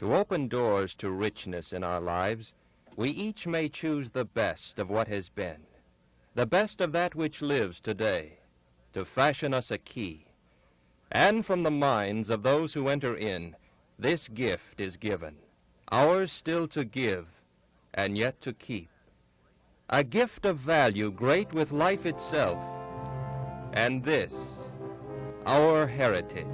To open doors to richness in our lives, we each may choose the best of what has been, the best of that which lives today, to fashion us a key. And from the minds of those who enter in, this gift is given, ours still to give, and yet to keep. A gift of value great with life itself, and this, our heritage.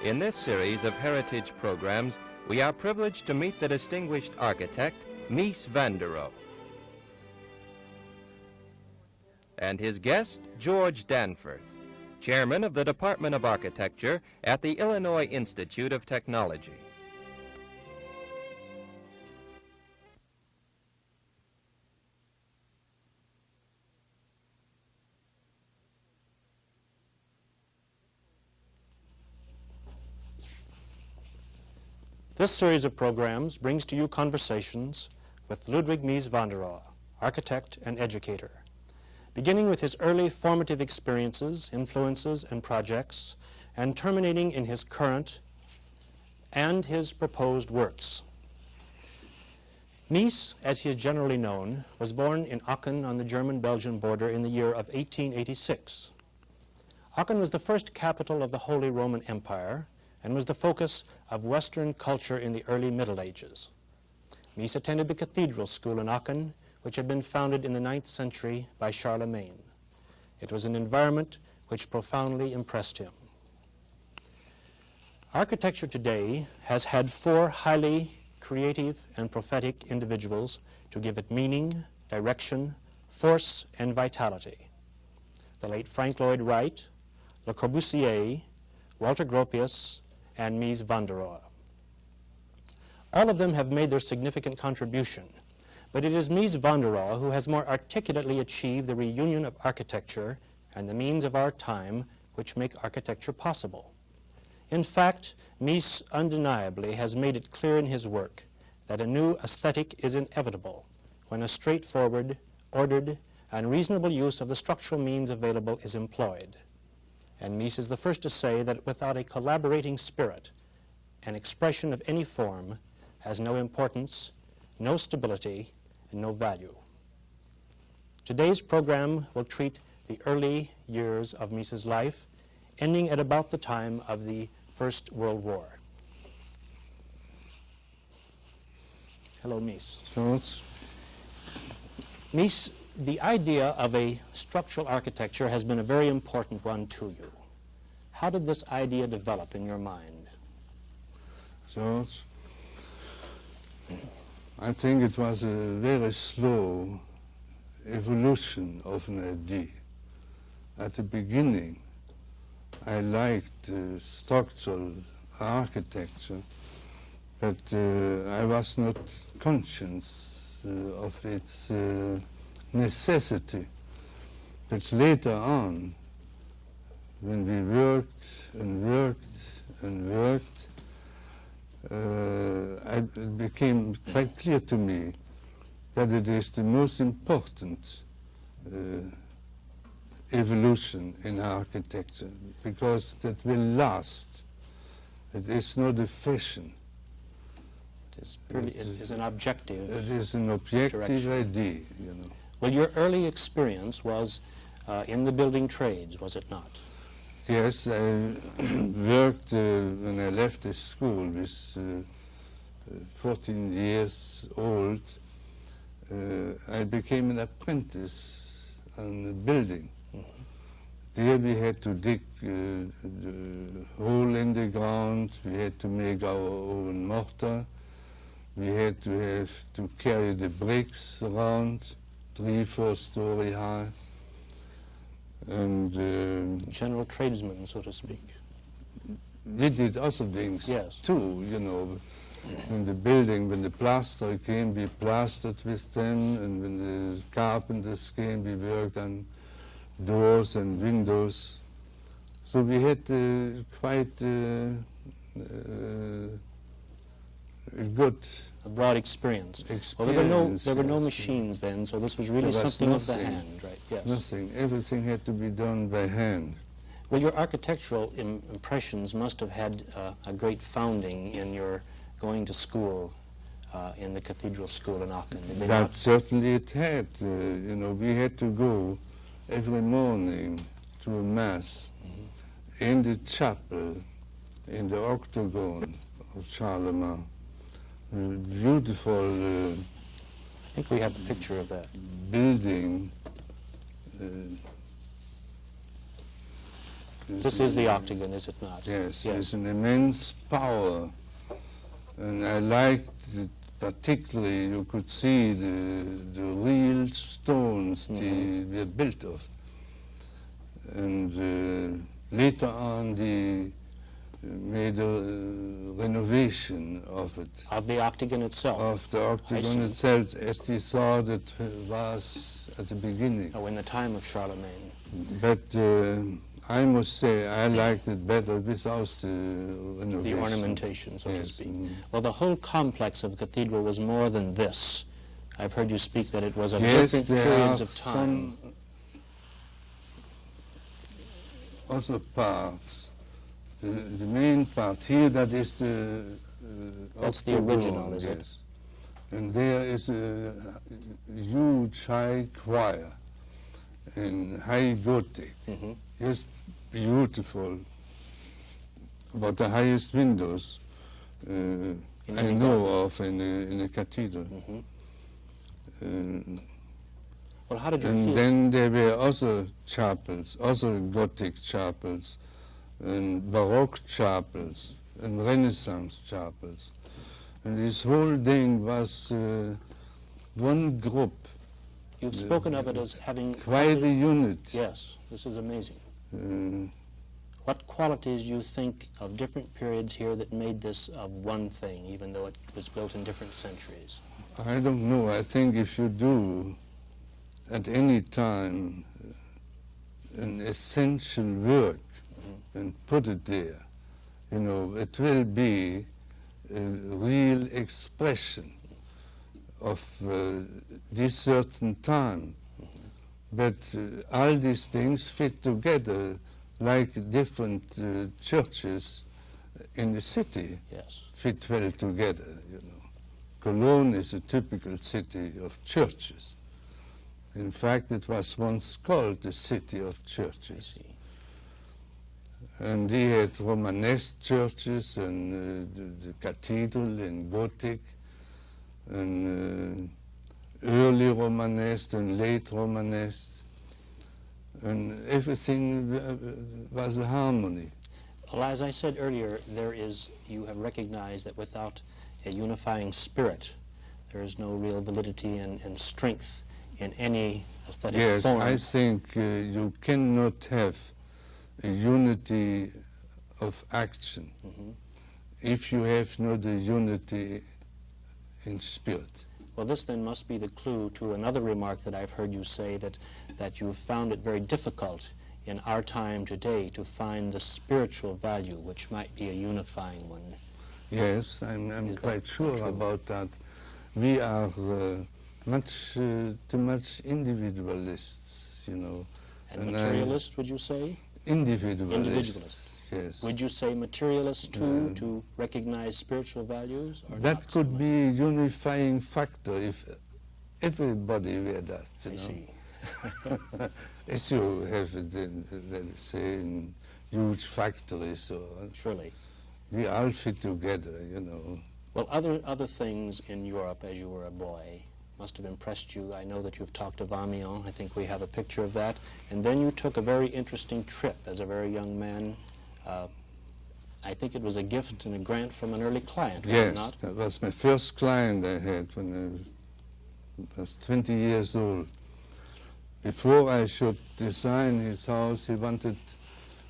In this series of heritage programs, we are privileged to meet the distinguished architect, Mies van der Rohe, and his guest, George Danforth, chairman of the Department of Architecture at the Illinois Institute of Technology. This series of programs brings to you conversations with Ludwig Mies van der Rohe, architect and educator, beginning with his early formative experiences, influences, and projects, and terminating in his current and his proposed works. Mies, as he is generally known, was born in Aachen on the German-Belgian border in the year of 1886. Aachen was the first capital of the Holy Roman Empire and was the focus of Western culture in the early Middle Ages. Mies attended the cathedral school in Aachen, which had been founded in the 9th century by Charlemagne. It was an environment which profoundly impressed him. Architecture today has had four highly creative and prophetic individuals to give it meaning, direction, force, and vitality. The late Frank Lloyd Wright, Le Corbusier, Walter Gropius, and Mies van der Rohe. All of them have made their significant contribution, but it is Mies van der Rohe who has more articulately achieved the reunion of architecture and the means of our time which make architecture possible. In fact, Mies undeniably has made it clear in his work that a new aesthetic is inevitable when a straightforward, ordered, and reasonable use of the structural means available is employed. And Mies is the first to say that without a collaborating spirit, an expression of any form has no importance, no stability, and no value. Today's program will treat the early years of Mies's life, ending at about the time of the First World War. Hello, Mies. George. Mies, the idea of a structural architecture has been a very important one to you. How did this idea develop in your mind? George, I think it was a very slow evolution of an idea. At the beginning, I liked structural architecture, but I was not conscious of its necessity. But later on, when we worked and worked and worked, it became quite clear to me that it is the most important evolution in architecture, because that will last. It is not a fashion. It is an objective. It is an objective direction. idea, you know. Well, your early experience was in the building trades, was it not? Yes, I worked when I left the school with 14 years old. I became an apprentice on the building. There we had to dig the hole in the ground, we had to make our own mortar, we had to have to carry the bricks around, 3-4 story high. And General tradesman, so to speak. we did other things Yes. too, you know. In the building, when the plaster came, we plastered with them, and when the carpenters came, we worked on doors and windows. So we had quite a good a broad experience. Well, there were no machines then, so this was really something of the hand, right? Yes. Nothing. Everything had to be done by hand. Well, your architectural impressions must have had a great founding in your going to school in the cathedral school in Aachen. Did they That not? certainly it had. You know, we had to go every morning to a mass in the chapel, in the octagon of Charlemagne. Beautiful I think we have a picture of that. building. This is the octagon, is it not? Yes, Yes. it's an immense power. And I liked it particularly, you could see the real stones they were built of. And later on they made a renovation of it, Of the octagon itself? of the octagon see. itself, as they thought it was at the beginning. Oh, in the time of Charlemagne. But I must say I liked it better without the renovation. The ornamentation, so to Yes, speak. Well, the whole complex of the cathedral was more than this. I've heard you speak that it was of Yes, different there periods are of time. some other parts. The main part here, that is the That's the octagon, original, is it? yes. And there is a huge high choir in high Gothic. Just beautiful. About the highest windows I any know of in a cathedral. Well, how did you And feel? then there were other chapels, other Gothic chapels, and Baroque chapels, and Renaissance chapels. And this whole thing was one group, You've spoken of it as having quite a unit. Yes, this is amazing. Uh, What qualities you think of different periods here that made this of one thing, even though it was built in different centuries? I don't know. I think if you do at any time an essential work and put it there, you know, it will be a real expression of this certain time. But all these things fit together like different churches in the city Yes. fit well together, you know. Cologne is a typical city of churches. In fact, it was once called the city of I churches. see. And they had Romanesque churches and the cathedral in Gothic, and early Romanesque and late Romanesque, and everything was a harmony. Well, as I said earlier, you have recognized that without a unifying spirit, there is no real validity and strength in any aesthetic Yes, form. I think you cannot have a unity of action if you have not a unity in spirit. Well, this then must be the clue to another remark that I've heard you say, that you found it very difficult in our time today to find the spiritual value, which might be a unifying one. Yes, I'm Is that quite sure true? about that. We are too much individualists, you know. And materialist, would you say? Individualists. Individualist. Yes. Would you say materialist too, to recognize spiritual values? Or That not so could much? be a unifying factor if everybody were that, you I know. see. As you have it in, let's say, in huge factories, or Surely. they all fit together, you know. Well, other things in Europe as you were a boy must have impressed you. I know that you've talked of Amiens. I think we have a picture of that. And then you took a very interesting trip as a very young man. I think it was a gift and a grant from an early client, was it Yes, not? that was my first client I had when I was 20 years old. Before I should design his house, he wanted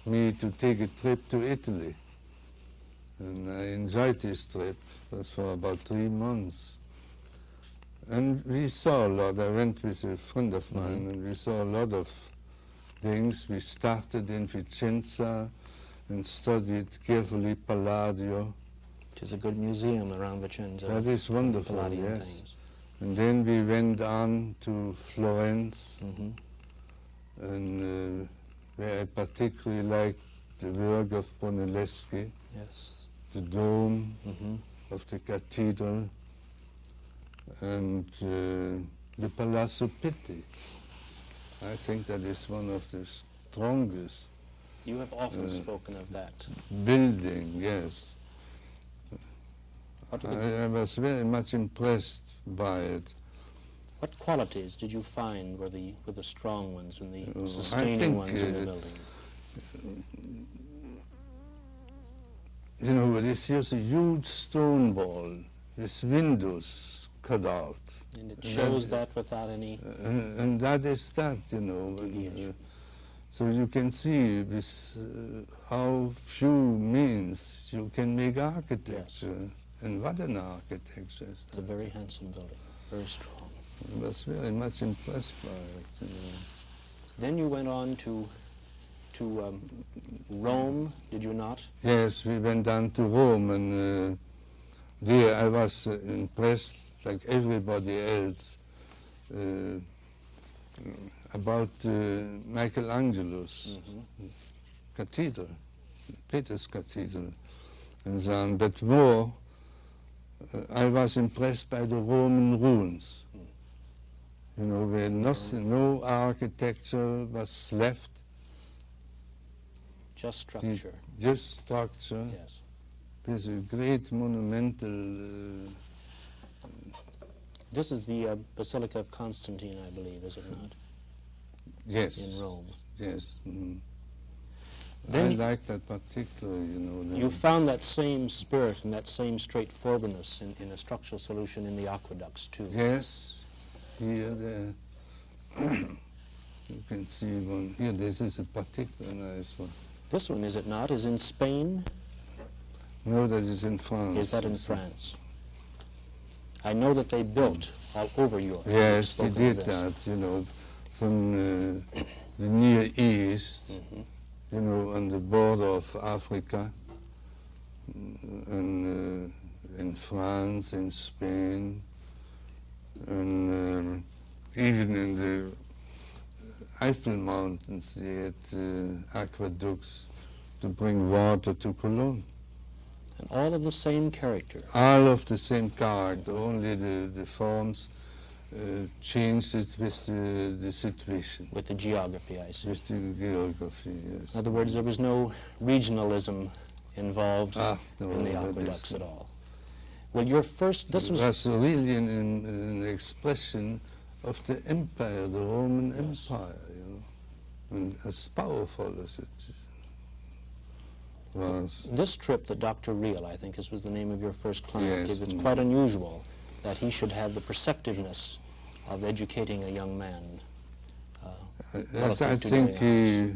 me to take a trip to Italy. And I enjoyed this trip. It was for about 3 months. And we saw a lot. I went with a friend of mine, and we saw a lot of things. We started in Vicenza and studied carefully Palladio. It is a good museum around Vicenza. That is wonderful, Palladian yes. things. And then we went on to Florence, Mhm. and where I particularly liked the work of Brunelleschi, Yes. the dome Mhm. of the cathedral, and the Palazzo Pitti. I think that is one of the strongest You have often spoken of that. building, yes. What, are the, I was very much impressed by it. what qualities did you find were the strong ones and the I sustaining think, ones in the building? You know, this here's a huge stone wall with windows cut out. And it shows that without any... And that is that, you know. And, so you can see with how few means you can make architecture. Yes. And what an architecture is It's a very handsome building, very strong. I was very much impressed by it. You know. Then you went on to Rome, did you not? Yes, we went down to Rome, and there I was impressed, like everybody else, about Michelangelo's cathedral, Peter's Cathedral, and so on. But more, I was impressed by the Roman ruins. You know, where nothing, no architecture was left. Just structure. Just structure. Yes. There's a great monumental. This is the Basilica of Constantine, I believe, is it not? Yes. In Rome. Yes. Mm. Then I like that particularly, you know. You found that same spirit and that same straightforwardness in a structural solution in the aqueducts, too. Yes. Here, there. You can see one. Here, this is a particular nice one. This one, is it not, is in Spain? No, that is in France. Is that in France? I know that they built all over Europe. Yes, they You've spoken did of this. that, you know, from the Near East, you know, on the border of Africa, and in France, in Spain, and even in the Eiffel Mountains, they had aqueducts to bring water to Cologne. And all of the same character. All of the same character, only the forms changed it with the situation. With the geography, I see. With the geography, yes. In other words, there was no regionalism involved No, in the that aqueducts is- at all. Well, your first, this It was, was really an expression of the empire, the Roman Empire, you know, and as powerful as it was. this trip that Dr. Riel, I think was the name of your first client, Yes. it's quite unusual that he should have the perceptiveness of educating a young man. Yes, I relative to think today.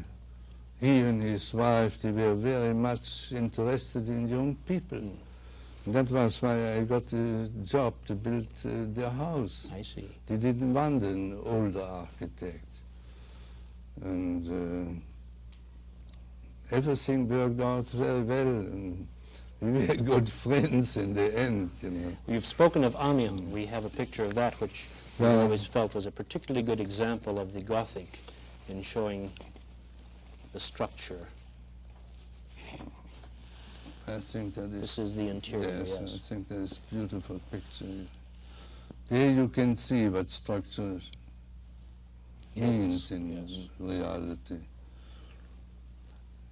he and his wife, they were very much interested in young people. That was why I got the job to build their house. I see. They didn't want an older architect. And everything worked out very well, and we were good friends in the end, you know. You've spoken of Amiens. We have a picture of that, which I Well- always felt was a particularly good example of the Gothic in showing the structure. I think that is, This is the interior, yes, I yes. think that is a beautiful picture. There you can see what structure means in yes. reality.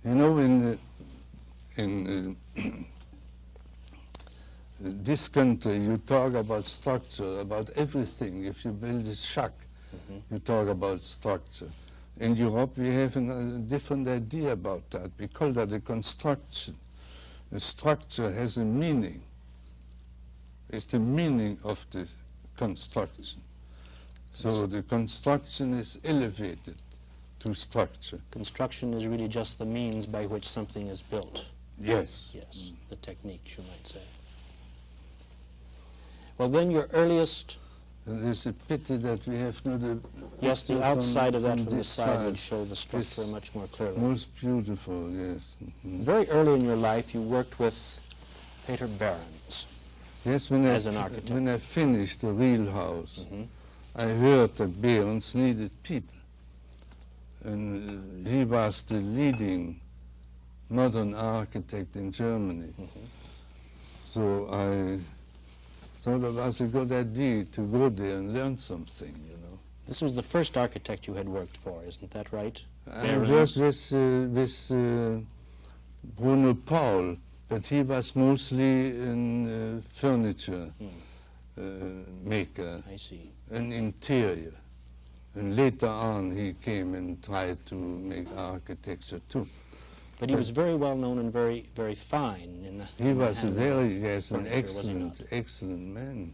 You know, in this country, you talk about structure, about everything. If you build a shack, you talk about structure. In Europe, we have a different idea about that. We call that a construction. The structure has a meaning. It's the meaning of the construction. So the construction is elevated to structure. Construction is really just the means by which something is built. Yes. Yes, the techniques, you might say. Well, then your earliest, It's a pity that we have not a yes, the picture outside of that from from the this side would show the structure This much more clearly. Most beautiful, yes. Very early in your life, you worked with Peter Behrens. Yes, as an architect. when I finished the real house, Mm-hmm. I heard that Behrens needed people. And he was the leading modern architect in Germany. Mm-hmm. So I thought it was a good idea to go there and learn something, you know. This was the first architect you had worked for, isn't that right? I worked with Bruno Paul, but he was mostly in furniture maker, I see. and interior. And later on he came and tried to make architecture too. But he was very well known and very, very fine in the He was a handling very, of yes, an furniture, was he not? excellent man.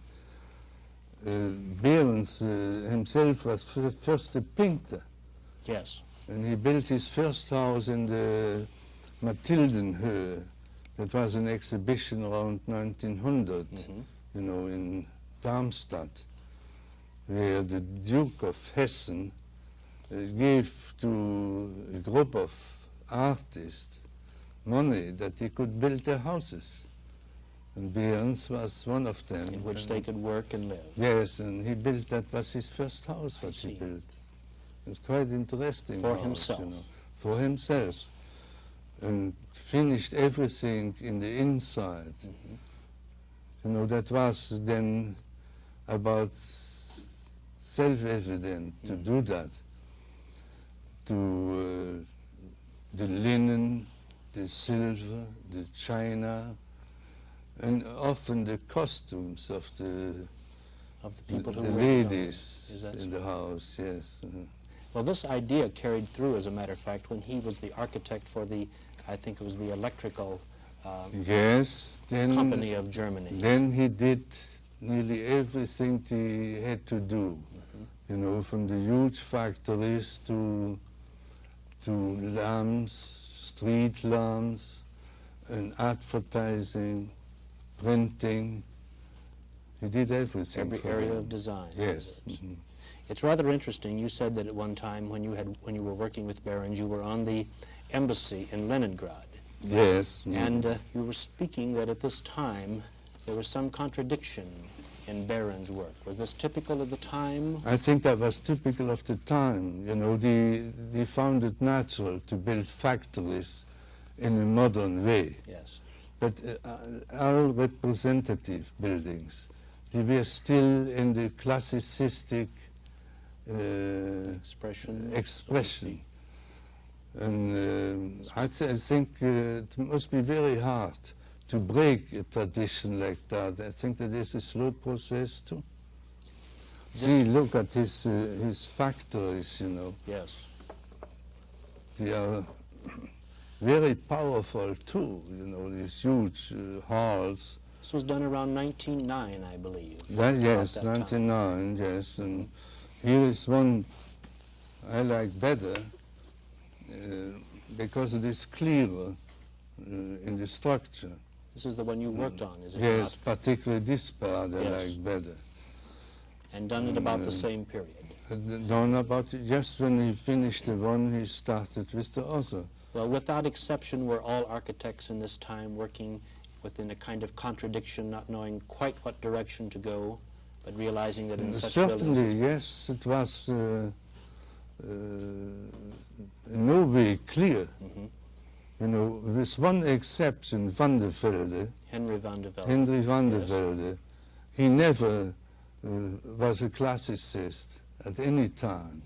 Behrens himself was first a painter, Yes. and he built his first house in the Mathildenhöhe. That was an exhibition around 1900, Mm-hmm. you know, in Darmstadt, where the Duke of Hessen gave to a group of artists money that he could build their houses. And Behrens was one of them. In which they could work and live. Yes, and he built, that was his first house, what he see. built. It was quite interesting. For house, himself. You know, for himself. And finished everything in the inside. Mm-hmm. You know, that was then about self-evident to do that. To the linen, the silver, the china, and often the costumes of the people who the were ladies Is that in so? the house, yes. Well, this idea carried through, as a matter of fact, when he was the architect for the, I think it was the electrical Yes, then company of Germany. Then he did nearly everything he had to do. You know, from the huge factories to lamps, street lamps, and advertising, printing. He did everything. Every for area them. of design. Yes. Mhm. It's rather interesting. You said that at one time when you were working with Behrens, you were on the embassy in Leningrad. Yes. And you were speaking that at this time there was some contradiction in Behrens' work. Was this typical of the time? I think that was typical of the time. You know, they found it natural to build factories in a modern way. Yes. But our representative buildings, they were still in the classicistic expression. And I think it must be very hard to break a tradition like that. I think that is a slow process too. See, look at his factories, you know. Yes. They are very powerful too, you know, these huge halls. This was done around 1909, I believe. That, yes, that time. 1909, yes. And here is one I like better because it is clearer in the structure. This is the one you worked on, is it Yes, not? particularly this part I Yes. like better. And done at about the same period. Done about, just when he finished the one, he started with the other. Well, without exception, were all architects in this time working within a kind of contradiction, not knowing quite what direction to go, but realizing that in such Certainly, buildings... yes, it was in no way clear. Mhm. You know, with one exception, Van der Velde, Henry van der Velde. Henry van der Yes. Velde, he never was a classicist at any time,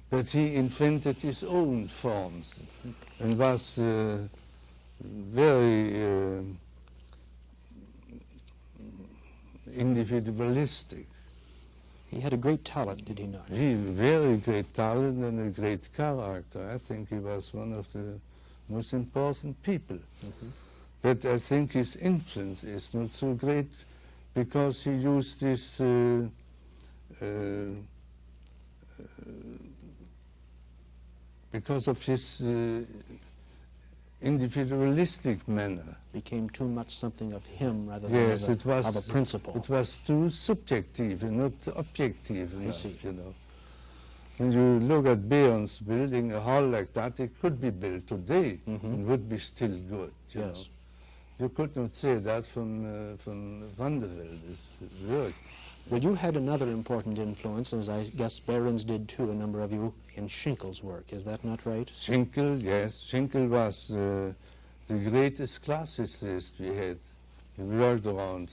but he invented his own forms and was very individualistic. He had a great talent, did he not? He very great talent and a great character. I think he was one of the most important people. Mhm. But I think his influence is not so great because he used this because of his individualistic manner. Became too much something of him rather than Yes, of a principle. It was too subjective and not objective enough, see. you know. When you look at Behrens building a hall like that, it could be built today Mhm. and would be still good, you Yes. You could not say that from Van der Velde's work. Well, you had another important influence, as I guess Behrens did too, a number of you, in Schinkel's work. Is that not right? Schinkel, yes. Schinkel was the greatest classicist we had. He worked around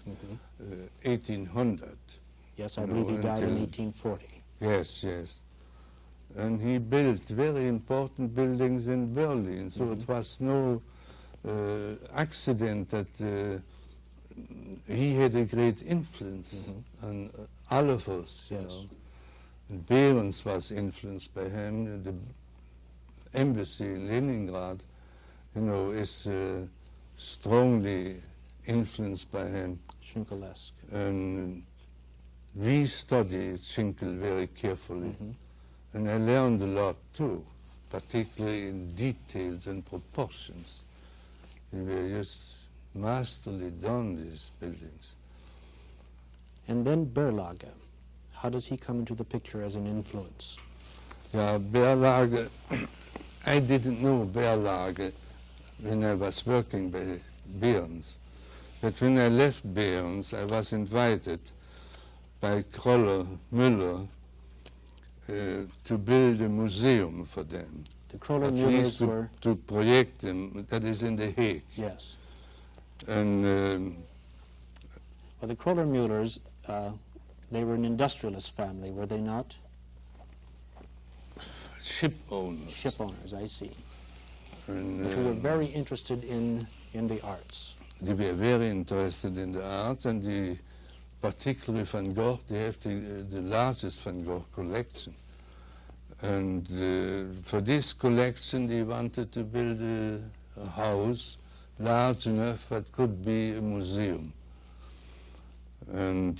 1800. Yes, I believe he died in 1840. Yes, yes. And he built very important buildings in Berlin, so it was no accident that he had a great influence on all of us, you know. And Behrens was influenced by him. The embassy in Leningrad, you know, is strongly influenced by him. Schinkelesque. And we studied Schinkel very carefully. And I learned a lot too, particularly in details and proportions. They were just masterly done, these buildings. And then Berlage. How does he come into the picture as an influence? Yeah, Berlage, I didn't know Berlage when I was working by Behrens. But when I left Behrens, I was invited by Kroller Müller to build a museum for them. The Kroller At Müllers least were... to project them, that is in The Hague. Yes. And Well, the Kroller Müllers, they were an industrialist family, were they not? ship owners. Ship owners, I see. And, But who were very interested in the arts. they were very interested in the arts, and particularly Van Gogh, they have the largest Van Gogh collection. And for this collection, they wanted to build a house large enough that could be a museum. And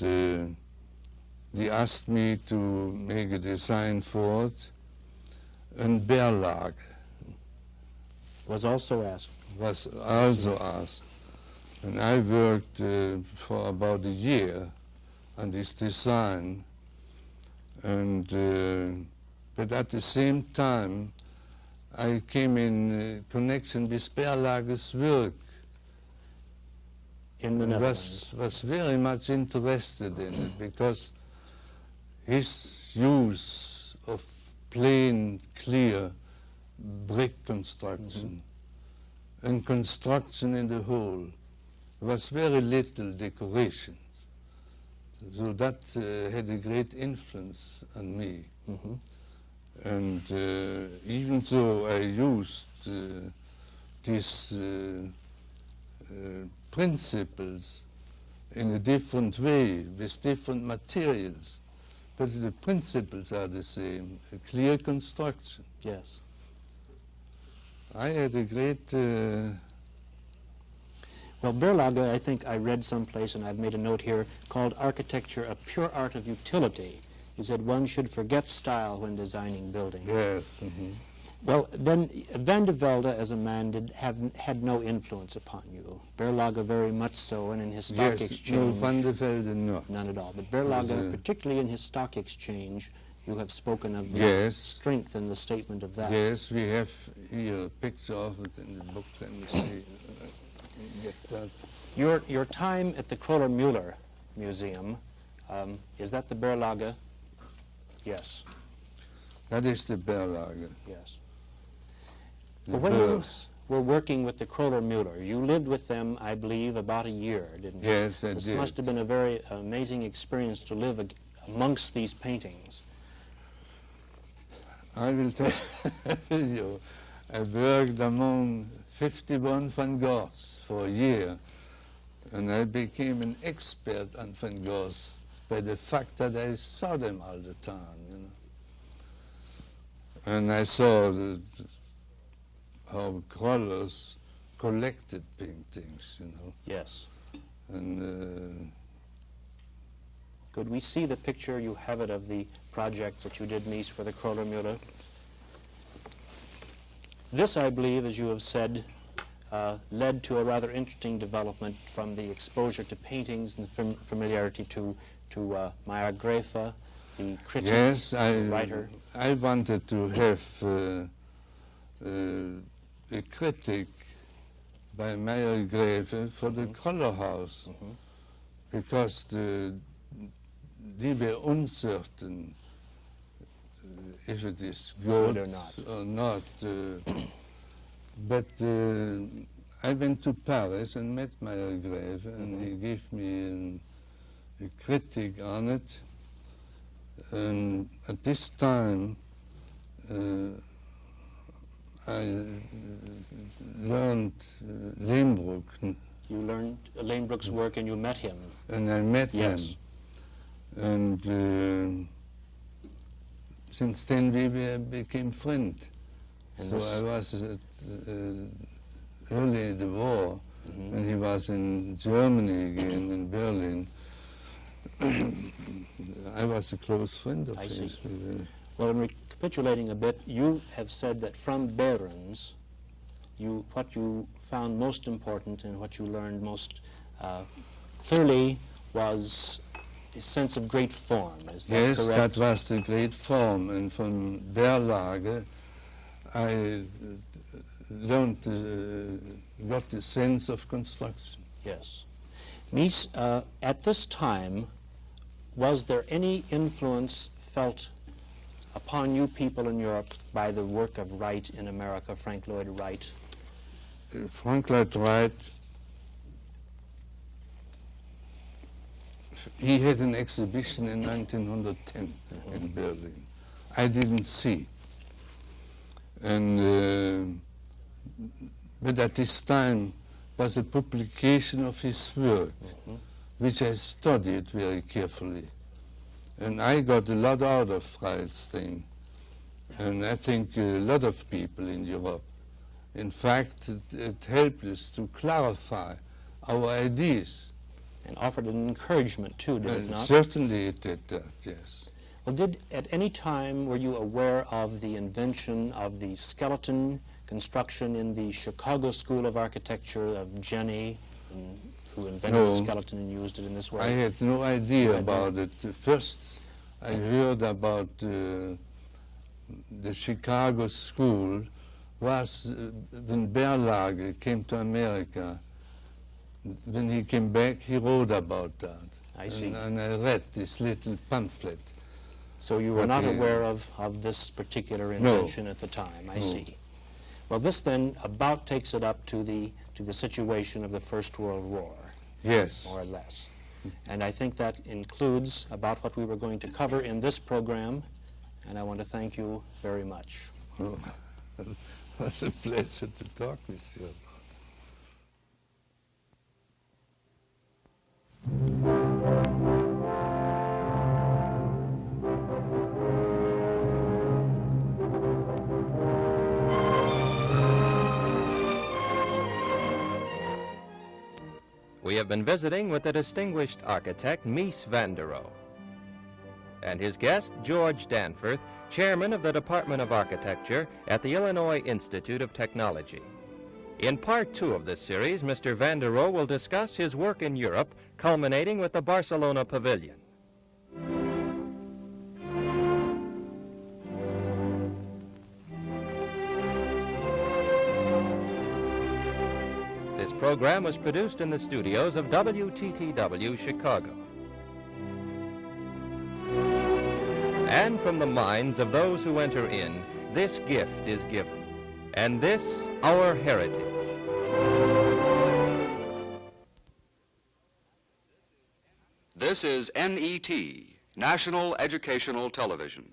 they asked me to make a design for it, and Berlage Was also asked. was also asked. And I worked for about a year on this design, and but at the same time I came in connection with Berlage's work. In the Netherlands. Was very much interested in it because his use of plain, clear brick construction and construction in the whole was very little decorations. So that had a great influence on me. And even though I used these principles in a different way, with different materials, but the principles are the same, a clear construction. Yes. I had a great... Well, Berlage, I think I read someplace, and I've made a note here, called architecture a pure art of utility. He said one should forget style when designing buildings. Yes. Well, then Van der Velde as a man had no influence upon you. Berlage very much so, and in his stock exchange... No, Van der Velde not. None at all. But Berlage, particularly in his stock exchange, you have spoken of the strength and the statement of that. Yes, we have here a picture of it in the book. Let me see. Get that. Your time at the Kroller Müller Museum, is that the Berlage? Yes. That is the Berlage. Yes. The Well, when you birds. were working with the Kroller Müller, you lived with them, I believe, about a year, didn't you? Yes, I This did. must have been a very amazing experience to live amongst these paintings. I will tell you, I worked among 51 Van Goghs for a year, and I became an expert on Van Goghs by the fact that I saw them all the time, you know. And I saw how Krollers collected paintings, you know. Yes. And Could we see the picture? You have it of the project that you did, Mies, for the Kroller Müller. This, I believe, as you have said, led to a rather interesting development from the exposure to paintings and familiarity to Meyer Graefe, the critic, the writer. I wanted to have a critic by Meyergrave for the color house, because they were uncertain if it is good or not. But I went to Paris and met Meyergrave, and he gave me a critic on it. And at this time, I learned Lehmbruck. You learned Lehmbruck's work and you met him. And I met him. Yes. And since then we became friends. And so I was early in the war, and he was in Germany again, in Berlin. I was a close friend of his. I see. Well, in recapitulating a bit, you have said that from Behrens, what you found most important and what you learned most clearly was a sense of great form. Is that yes, correct? that was the great form. And from Berlage, I learned, got the sense of construction. Yes. Mies, at this time, was there any influence felt upon you people in Europe by the work of Wright in America, Frank Lloyd Wright? Frank Lloyd Wright, he had an exhibition in 1910 in Berlin. I didn't see. And but at this time was a publication of his work, which I studied very carefully. And I got a lot out of Wright's thing. And I think a lot of people in Europe. In fact, it helped us to clarify our ideas. And offered an encouragement too, did it not? Certainly it did that, yes. Well, at any time were you aware of the invention of the skeleton construction in the Chicago School of Architecture of Jenny, who invented the skeleton and used it in this way? I had no idea about it. First, I heard about the Chicago School was when Berlage came to America. When he came back, he wrote about that. I see. And I read this little pamphlet. So you were not aware of this particular invention at the time, I see. Well, this then about takes it up to the situation of the First World War. Yes. More or less. And I think that includes about what we were going to cover in this program, and I want to thank you very much. Oh, it was a pleasure to talk with you. We have been visiting with the distinguished architect Mies van der Rohe and his guest George Danforth, chairman of the Department of Architecture at the Illinois Institute of Technology. In part 2 of this series, Mr. van der Rohe will discuss his work in Europe, culminating with the Barcelona Pavilion. This program was produced in the studios of WTTW Chicago. And from the minds of those who enter in, this gift is given, and this our heritage. This is NET, National Educational Television.